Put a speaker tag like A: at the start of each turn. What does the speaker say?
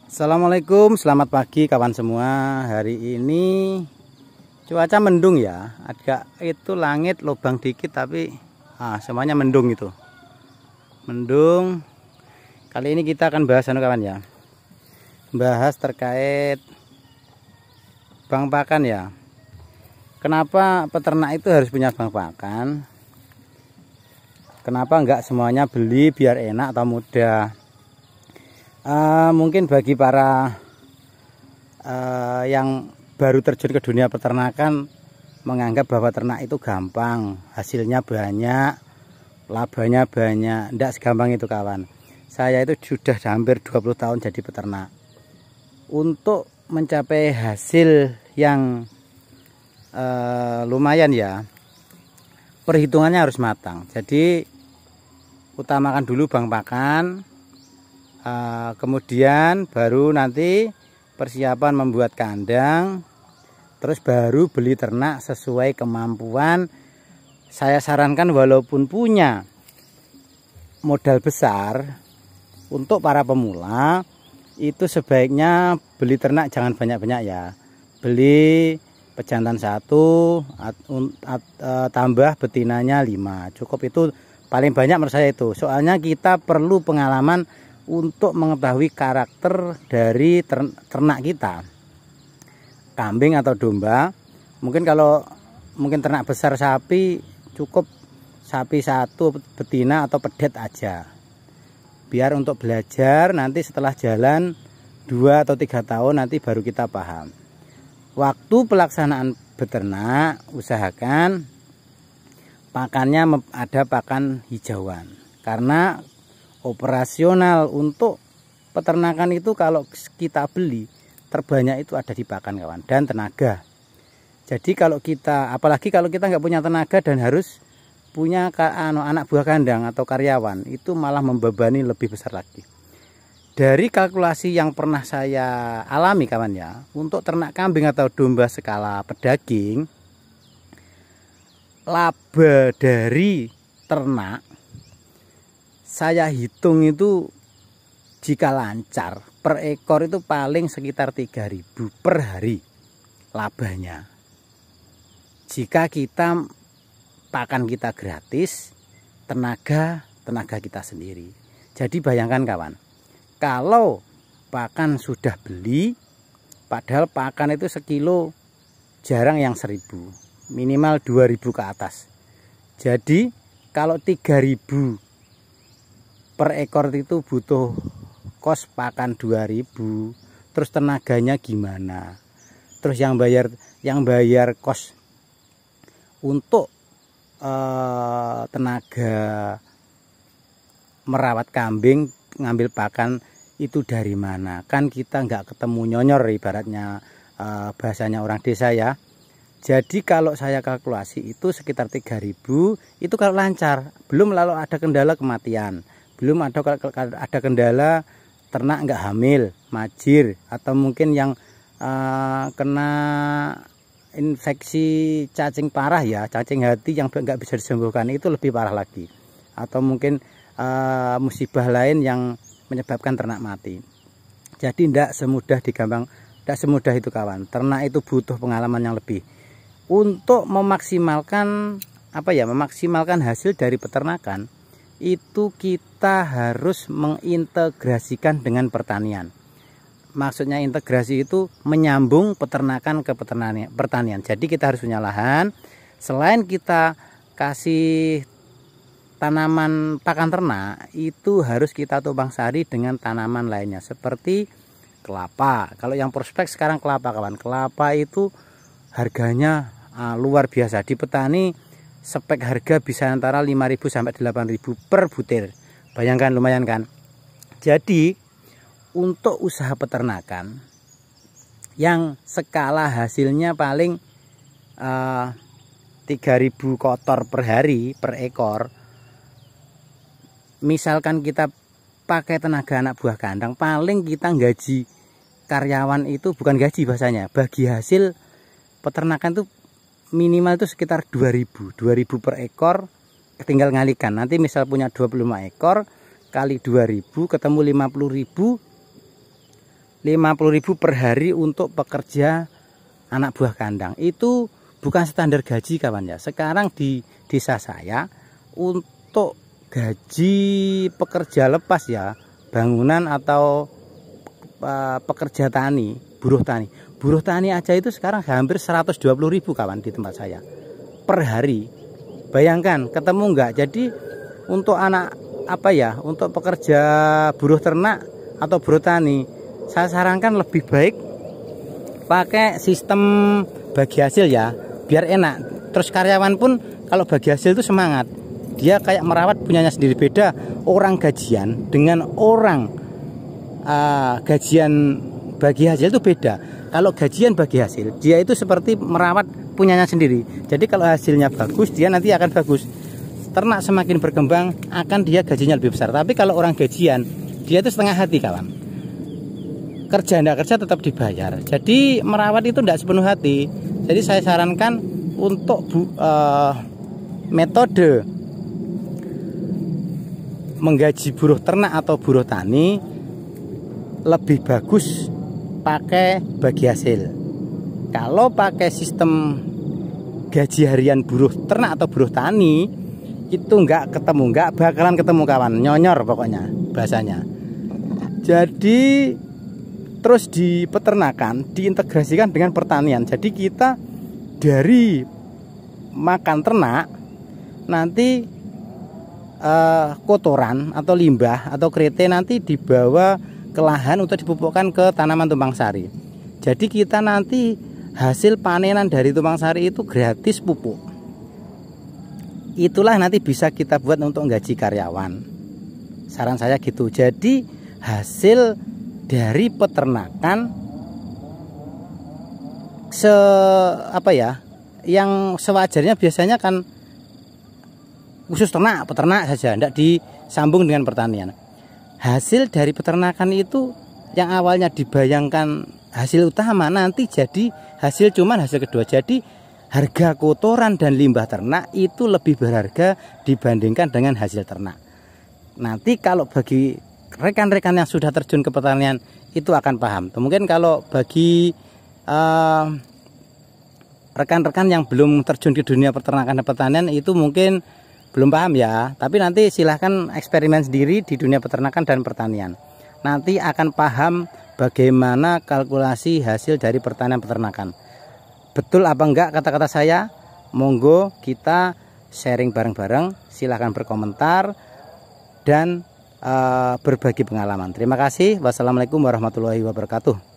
A: Assalamualaikum, selamat pagi kawan semua. Hari ini cuaca mendung ya, agak itu langit lubang dikit tapi semuanya mendung itu. Mendung. Kali ini kita akan bahas kawan ya. Bahas terkait bank pakan ya. Kenapa peternak itu harus punya bank pakan? Kenapa enggak semuanya beli biar enak atau mudah? Mungkin bagi para yang baru terjun ke dunia peternakan menganggap bahwa ternak itu gampang, hasilnya banyak, labanya banyak. Tidak segampang itu kawan. Saya itu sudah hampir 20 tahun jadi peternak. Untuk mencapai hasil yang lumayan ya, perhitungannya harus matang. Jadi utamakan dulu bank pakan. Kemudian baru nanti persiapan membuat kandang, terus baru beli ternak sesuai kemampuan. Saya sarankan walaupun punya modal besar, untuk para pemula itu sebaiknya beli ternak jangan banyak-banyak ya. Beli pejantan 1 tambah betinanya 5, cukup. Itu paling banyak menurut saya itu. Soalnya kita perlu pengalaman untuk mengetahui karakter dari ternak kita, kambing atau domba. Mungkin kalau ternak besar sapi, cukup sapi 1 betina atau pedet aja, biar untuk belajar nanti setelah jalan 2 atau 3 tahun nanti baru kita paham. Waktu pelaksanaan beternak usahakan pakannya ada pakan hijauan, karena operasional untuk peternakan itu kalau kita beli terbanyak itu ada di pakan kawan, dan tenaga. Jadi kalau kita, apalagi kalau kita nggak punya tenaga dan harus punya anak buah kandang atau karyawan, itu malah membebani lebih besar lagi. Dari kalkulasi yang pernah saya alami kawan ya, untuk ternak kambing atau domba skala pedaging, laba dari ternak saya hitung itu jika lancar per ekor itu paling sekitar 3.000 per hari labanya. Jika kita pakan kita gratis, tenaga kita sendiri. Jadi bayangkan kawan, kalau pakan sudah beli, padahal pakan itu sekilo jarang yang 1.000, minimal 2.000 ke atas. Jadi kalau 3.000 per ekor itu butuh kos pakan 2.000, terus tenaganya gimana? Terus yang bayar kos untuk tenaga merawat kambing, ngambil pakan itu dari mana? Kan kita nggak ketemu nyonyor, ibaratnya bahasanya orang desa ya. Jadi kalau saya kalkulasi itu sekitar 3.000 itu kalau lancar, belum lalu ada kendala kematian, belum ada kendala ternak nggak hamil, majir, atau mungkin yang kena infeksi cacing parah ya, cacing hati yang nggak bisa disembuhkan, itu lebih parah lagi. Atau mungkin musibah lain yang menyebabkan ternak mati. Jadi tidak semudah itu kawan. Ternak itu butuh pengalaman yang lebih untuk memaksimalkan memaksimalkan hasil dari peternakan. Itu kita harus mengintegrasikan dengan pertanian. Maksudnya integrasi itu menyambung peternakan ke pertanian. Jadi kita harus punya lahan. Selain kita kasih tanaman pakan ternak, itu harus kita tumpang sari dengan tanaman lainnya seperti kelapa. Kalau yang prospek sekarang kelapa kawan. Kelapa itu harganya luar biasa. Di petani spek harga bisa antara 5.000 sampai 8.000 per butir. Bayangkan, lumayan kan? Jadi untuk usaha peternakan yang skala hasilnya paling 3.000 kotor per hari per ekor, misalkan kita pakai tenaga anak buah kandang, paling kita gaji karyawan itu, bukan gaji bahasanya, bagi hasil peternakan itu minimal itu sekitar 2.000 per ekor. Tinggal ngalikan, nanti misal punya 25 ekor kali 2.000 ketemu 50.000. 50.000 per hari untuk pekerja anak buah kandang. Itu bukan standar gaji kawan ya. Sekarang di desa saya untuk gaji pekerja lepas ya, bangunan atau pekerja tani, buruh tani aja itu sekarang hampir 120.000 kawan di tempat saya per hari. Bayangkan ketemu enggak? Jadi untuk anak untuk pekerja buruh ternak atau buruh tani, saya sarankan lebih baik pakai sistem bagi hasil ya, biar enak. Terus karyawan pun kalau bagi hasil itu semangat, dia kayak merawat punyanya sendiri. Beda orang gajian dengan orang gajian bagi hasil itu beda. Kalau gajian bagi hasil, dia itu seperti merawat punyanya sendiri. Jadi kalau hasilnya bagus, dia nanti akan bagus. Ternak semakin berkembang, akan dia gajinya lebih besar. Tapi kalau orang gajian, dia itu setengah hati kawan. Kerja enggak kerja tetap dibayar. Jadi merawat itu enggak sepenuh hati. Jadi saya sarankan untuk metode menggaji buruh ternak atau buruh tani lebih bagus pakai bagi hasil. Kalau pakai sistem gaji harian buruh ternak atau buruh tani, itu nggak bakalan ketemu kawan, nyonyor pokoknya bahasanya. Jadi terus di peternakan diintegrasikan dengan pertanian. Jadi kita dari makan ternak nanti kotoran atau limbah atau krete nanti dibawa ke lahan untuk dipupukkan ke tanaman tumpang sari. Jadi kita nanti hasil panenan dari tumpang sari itu gratis pupuk. Itulah nanti bisa kita buat untuk gaji karyawan. Saran saya gitu. Jadi hasil dari peternakan yang sewajarnya biasanya kan khusus peternak saja, tidak disambung dengan pertanian. Hasil dari peternakan itu yang awalnya dibayangkan hasil utama nanti jadi hasil kedua. Jadi harga kotoran dan limbah ternak itu lebih berharga dibandingkan dengan hasil ternak. Nanti kalau bagi rekan-rekan yang sudah terjun ke pertanian itu akan paham. Mungkin kalau bagi rekan-rekan yang belum terjun ke dunia peternakan dan pertanian itu mungkin belum paham ya. Tapi nanti silahkan eksperimen sendiri di dunia peternakan dan pertanian. Nanti akan paham bagaimana kalkulasi hasil dari pertanian peternakan. Betul apa enggak kata-kata saya? Monggo kita sharing bareng-bareng. Silahkan berkomentar dan berbagi pengalaman. Terima kasih. Wassalamualaikum warahmatullahi wabarakatuh.